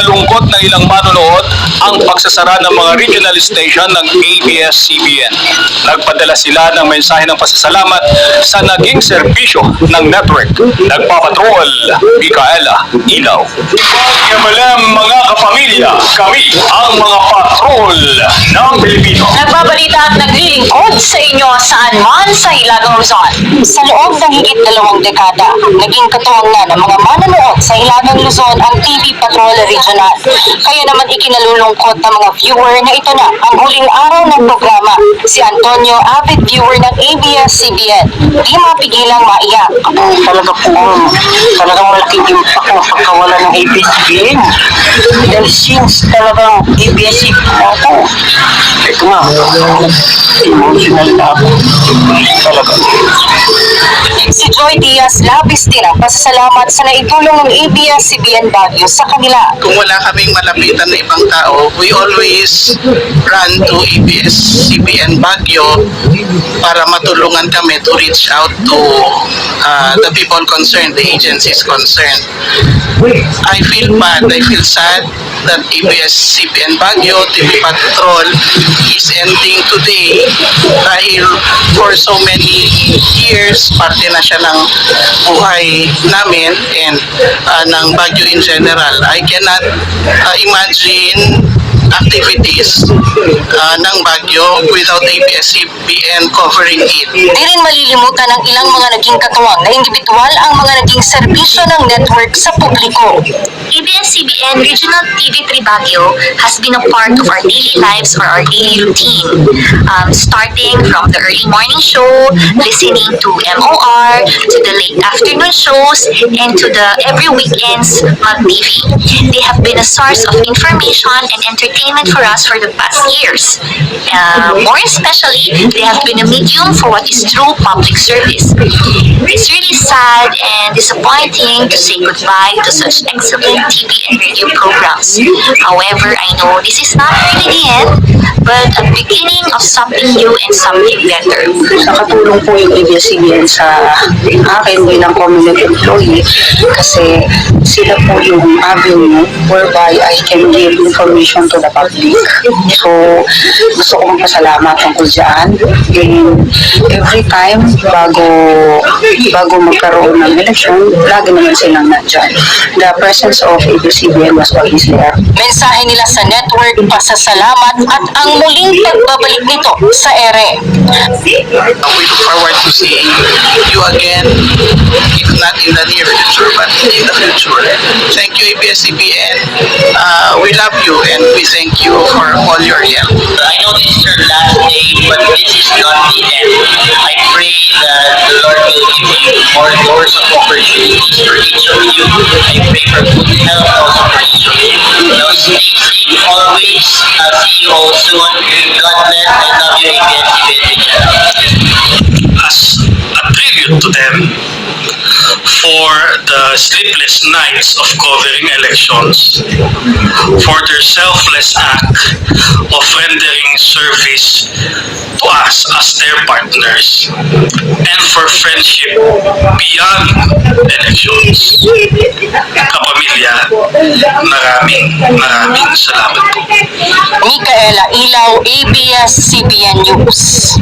ikinalungkot ng ilang manonood ang pagsasara ng mga regional station ng ABS-CBN. Nagpadala sila ng mensahe ng pasasalamat sa naging serbisyo ng network. Nagpapatrol, Micaela Ilaw. Mga kapamilya, kami ang mga patrol ng Pilipino. Nagbabalita at naglilingkod sa inyo saan man sa Hilagang Luzon. Sa loob ng higit 2 dekada, naging katuwang na ng mga manonood sa Hilagang Luzon ang TV Patrol Regional. Kaya naman ikinalulungkot ng mga viewer na ito na ang huling araw ng programa. Si Antonio, avid viewer ng ABS-CBN, di mapigilang maiyak. Talagang malaking impact ng pagkawala ng ABS-CBN. Dahil since talagang ABS-CBN ako, ito nga, emotional na ako. Talaga. Si Joy Diaz labis din ang pasasalamat sa naitulong ng ABS-CBN Baguio sa kanila. Kung wala kaming malapitan na ibang tao, we always run to ABS-CBN Baguio para matulungan kami to reach out to the people concerned, the agencies concerned. I feel bad, I feel sad that ABS-CBN Baguio TV Patrol is ending today dahil for so many years parte na siya ng buhay namin and ng Baguio in general. I cannot imagine activities ng Baguio without ABS-CBN covering it. Di rin malilimutan ng ilang mga naging katuwang na individual ang mga naging serbisyo ng network sa publiko. ABS-CBN Regional TV3 Baguio has been a part of our daily lives or our daily routine. Starting from the early morning show, listening to MOR, to the late afternoon shows, and to the every weekends mag-TV. They have been a source of information and entertainment for us for the past years. More especially, they have been a medium for what is true public service. It's really sad and disappointing to say goodbye to such excellent TV and radio programs. However, I know this is not really the end, but a beginning of something new and something better. Nakatulong po yung ABS-CBN sa akin bilang community employee kasi sila po yung avenue whereby I can give information to the public. So, gusto ko magpasalamat tungkol dyan. And every time bago magkaroon ng election, lagi naman silang nandyan. The presence of ABS-CBN was always there. Mensahe nila sa network, pasasalamat at ang muling pagbabalik nito sa ere. We look forward to seeing you again, if not in the near future, but in the future. Thank you, ABS-CBN. We love you and we thank you for all your help. I know this is your last day, but this is not the end. I pray that the Lord will give you more doors of opportunities for each of you. I pray for good health also for each of you. Stay safe always. I'll see you all soon. God bless. I love you, ABS-CBN. As a tribute to them for the sleepless nights of covering elections, for their selfless act of rendering service to us as their partners, and for friendship beyond elections. Kapamilya, maraming salamat po. Micaela Ilaw, ABS-CBN News.